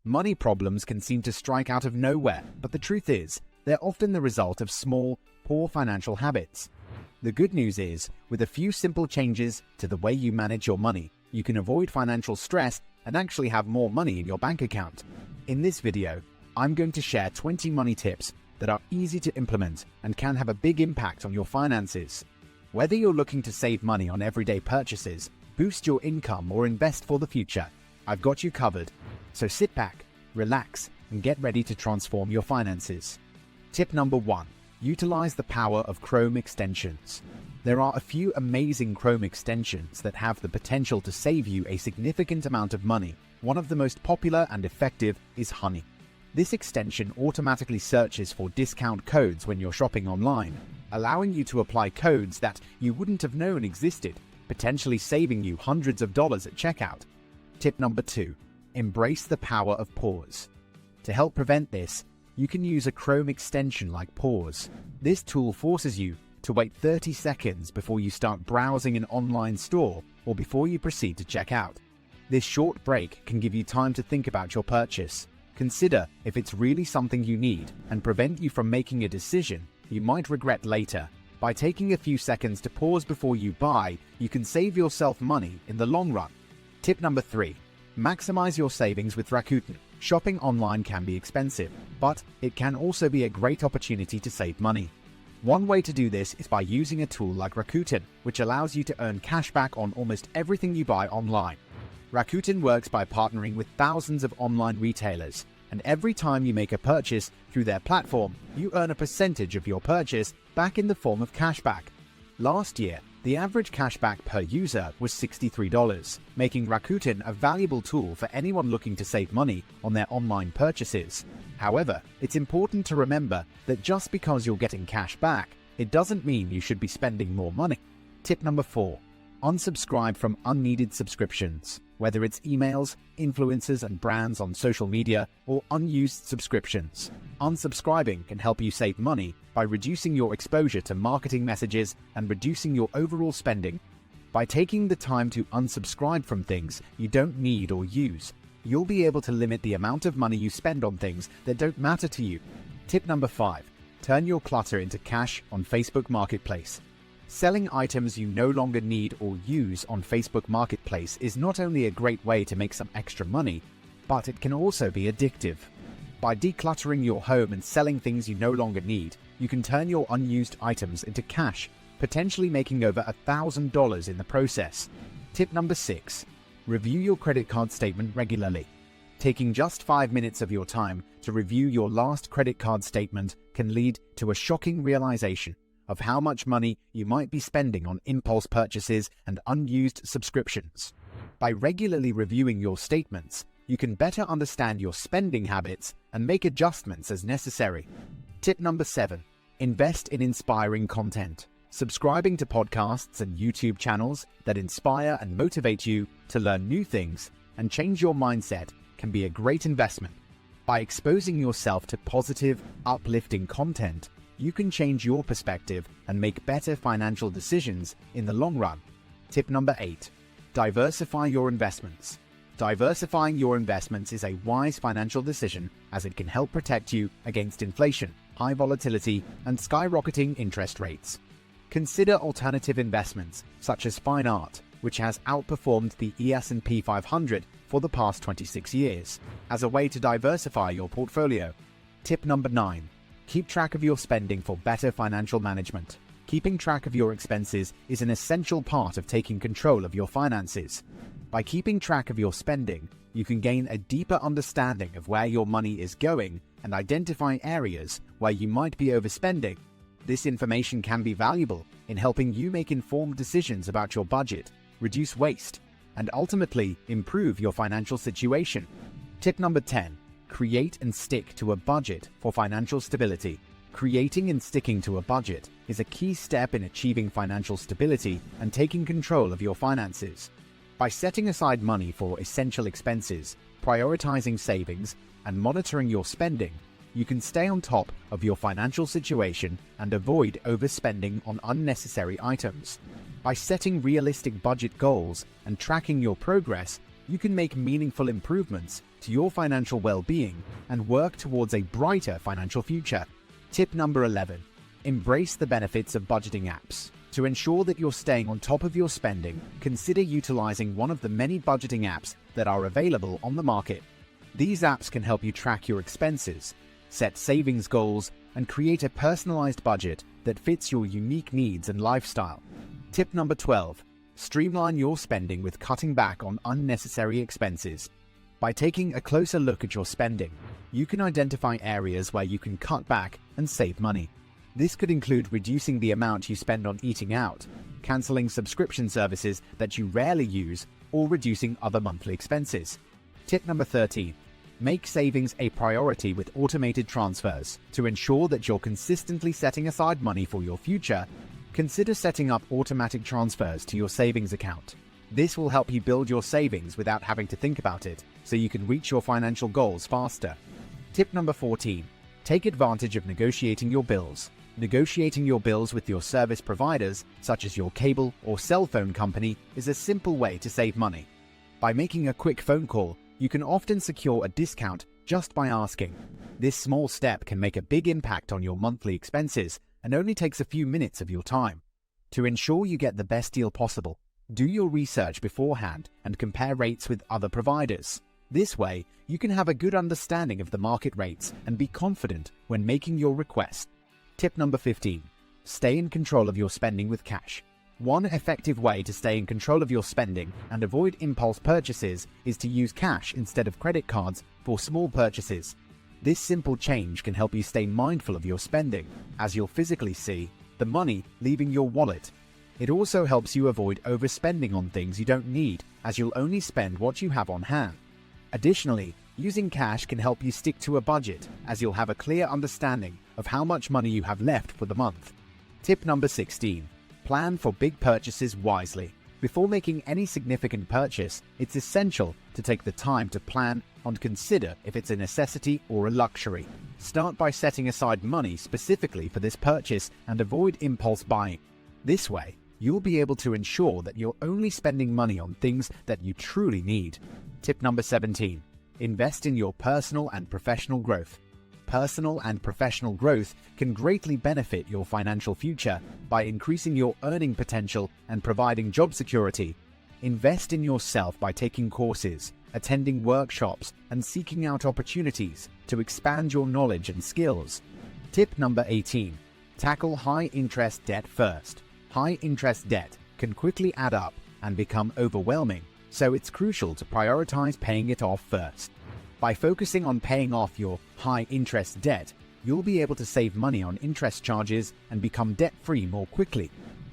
Money problems can seem to strike out of nowhere, but the truth is, they're often the result of small, poor financial habits. The good news is, with a few simple changes to the way you manage your money, you can avoid financial stress and actually have more money in your bank account. In this video, I'm going to share 20 money tips that are easy to implement and can have a big impact on your finances. Whether you're looking to save money on everyday purchases, boost your income, or invest for the future, I've got you covered. So sit back, relax, and get ready to transform your finances. Tip number 1. Utilize the power of Chrome extensions. There are a few amazing Chrome extensions that have the potential to save you a significant amount of money. One of the most popular and effective is Honey. This extension automatically searches for discount codes when you're shopping online, allowing you to apply codes that you wouldn't have known existed, potentially saving you hundreds of dollars at checkout. Tip number 2. Embrace the power of pause. To help prevent this, you can use a Chrome extension like Pause. This tool forces you to wait 30 seconds before you start browsing an online store or before you proceed to check out. This short break can give you time to think about your purchase, consider if it's really something you need, and prevent you from making a decision you might regret later. By taking a few seconds to pause before you buy, you can save yourself money in the long run. Tip number 3. Maximize your savings with Rakuten. Shopping online can be expensive, but it can also be a great opportunity to save money. One way to do this is by using a tool like Rakuten, which allows you to earn cash back on almost everything you buy online. Rakuten works by partnering with thousands of online retailers, and every time you make a purchase through their platform, you earn a percentage of your purchase back in the form of cashback. Last year, the average cashback per user was $63, making Rakuten a valuable tool for anyone looking to save money on their online purchases. However, it's important to remember that just because you're getting cash back, it doesn't mean you should be spending more money. Tip number 4. Unsubscribe from unneeded subscriptions. Whether it's emails, influencers and brands on social media, or unused subscriptions, unsubscribing can help you save money by reducing your exposure to marketing messages and reducing your overall spending. By taking the time to unsubscribe from things you don't need or use, you'll be able to limit the amount of money you spend on things that don't matter to you. Tip number 5. Turn your clutter into cash on Facebook Marketplace. Selling items you no longer need or use on Facebook Marketplace is not only a great way to make some extra money, but it can also be addictive. By decluttering your home and selling things you no longer need, you can turn your unused items into cash, potentially making over $1,000 in the process. Tip number 6. Review your credit card statement regularly. Taking just 5 minutes of your time to review your last credit card statement can lead to a shocking realization of how much money you might be spending on impulse purchases and unused subscriptions. By regularly reviewing your statements, you can better understand your spending habits and make adjustments as necessary. Tip number 7. Invest in inspiring content. Subscribing to podcasts and YouTube channels that inspire and motivate you to learn new things and change your mindset can be a great investment. By exposing yourself to positive, uplifting content, you can change your perspective and make better financial decisions in the long run. Tip number 8. Diversify your investments. Diversifying your investments is a wise financial decision as it can help protect you against inflation, high volatility, and skyrocketing interest rates. Consider alternative investments such as fine art, which has outperformed the S&P 500 for the past 26 years, as a way to diversify your portfolio. Tip number 9. Keep track of your spending for better financial management. Keeping track of your expenses is an essential part of taking control of your finances. By keeping track of your spending, you can gain a deeper understanding of where your money is going and identify areas where you might be overspending. This information can be valuable in helping you make informed decisions about your budget, reduce waste, and ultimately improve your financial situation. Tip number 10. Create and stick to a budget for financial stability. Creating and sticking to a budget is a key step in achieving financial stability and taking control of your finances. By setting aside money for essential expenses, prioritizing savings, and monitoring your spending, you can stay on top of your financial situation and avoid overspending on unnecessary items. By setting realistic budget goals and tracking your progress, you can make meaningful improvements protect your financial well-being and work towards a brighter financial future. Tip number 11. Embrace the benefits of budgeting apps. To ensure that you're staying on top of your spending, consider utilizing one of the many budgeting apps that are available on the market. These apps can help you track your expenses, set savings goals, and create a personalized budget that fits your unique needs and lifestyle. Tip number 12. Streamline your spending with cutting back on unnecessary expenses. By taking a closer look at your spending, you can identify areas where you can cut back and save money. This could include reducing the amount you spend on eating out, canceling subscription services that you rarely use, or reducing other monthly expenses. Tip number 13. Make savings a priority with automated transfers. To ensure that you're consistently setting aside money for your future, consider setting up automatic transfers to your savings account. This will help you build your savings without having to think about it, so you can reach your financial goals faster. Tip number 14. Take advantage of negotiating your bills. Negotiating your bills with your service providers, such as your cable or cell phone company, is a simple way to save money. By making a quick phone call, you can often secure a discount just by asking. This small step can make a big impact on your monthly expenses and only takes a few minutes of your time. To ensure you get the best deal possible, do your research beforehand and compare rates with other providers. This way, you can have a good understanding of the market rates and be confident when making your request. Tip number 15. Stay in control of your spending with cash. One effective way to stay in control of your spending and avoid impulse purchases is to use cash instead of credit cards for small purchases. This simple change can help you stay mindful of your spending, as you'll physically see the money leaving your wallet. It also helps you avoid overspending on things you don't need, as you'll only spend what you have on hand. Additionally, using cash can help you stick to a budget, as you'll have a clear understanding of how much money you have left for the month. Tip number 16. Plan for big purchases wisely. Before making any significant purchase, it's essential to take the time to plan and consider if it's a necessity or a luxury. Start by setting aside money specifically for this purchase and avoid impulse buying. This way, you'll be able to ensure that you're only spending money on things that you truly need. Tip number 17. Invest in your personal and professional growth. Personal and professional growth can greatly benefit your financial future by increasing your earning potential and providing job security. Invest in yourself by taking courses, attending workshops, and seeking out opportunities to expand your knowledge and skills. Tip number 18. Tackle high-interest debt first. High-interest debt can quickly add up and become overwhelming, so it's crucial to prioritize paying it off first. By focusing on paying off your high-interest debt, you'll be able to save money on interest charges and become debt-free more quickly.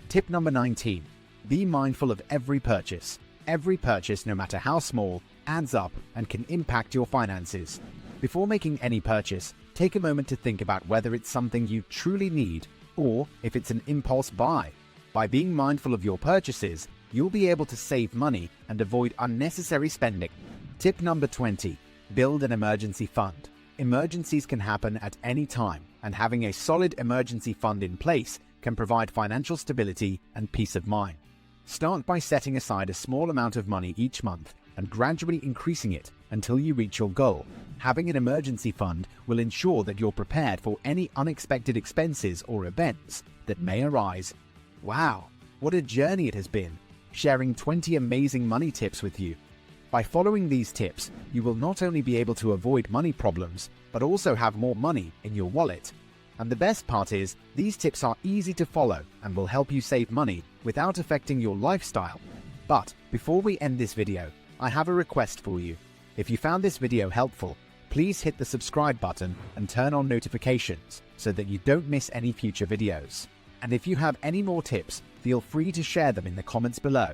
Tip number 19. Be mindful of every purchase. Every purchase, no matter how small, adds up and can impact your finances. Before making any purchase, take a moment to think about whether it's something you truly need or if it's an impulse buy. By being mindful of your purchases, you'll be able to save money and avoid unnecessary spending. Tip number 20. Build an emergency fund. Emergencies can happen at any time, and having a solid emergency fund in place can provide financial stability and peace of mind. Start by setting aside a small amount of money each month and gradually increasing it until you reach your goal. Having an emergency fund will ensure that you're prepared for any unexpected expenses or events that may arise. Wow, what a journey it has been, sharing 20 amazing money tips with you. By following these tips, you will not only be able to avoid money problems, but also have more money in your wallet. And the best part is, these tips are easy to follow and will help you save money without affecting your lifestyle. But before we end this video, I have a request for you. If you found this video helpful, please hit the subscribe button and turn on notifications so that you don't miss any future videos. And if you have any more tips, feel free to share them in the comments below.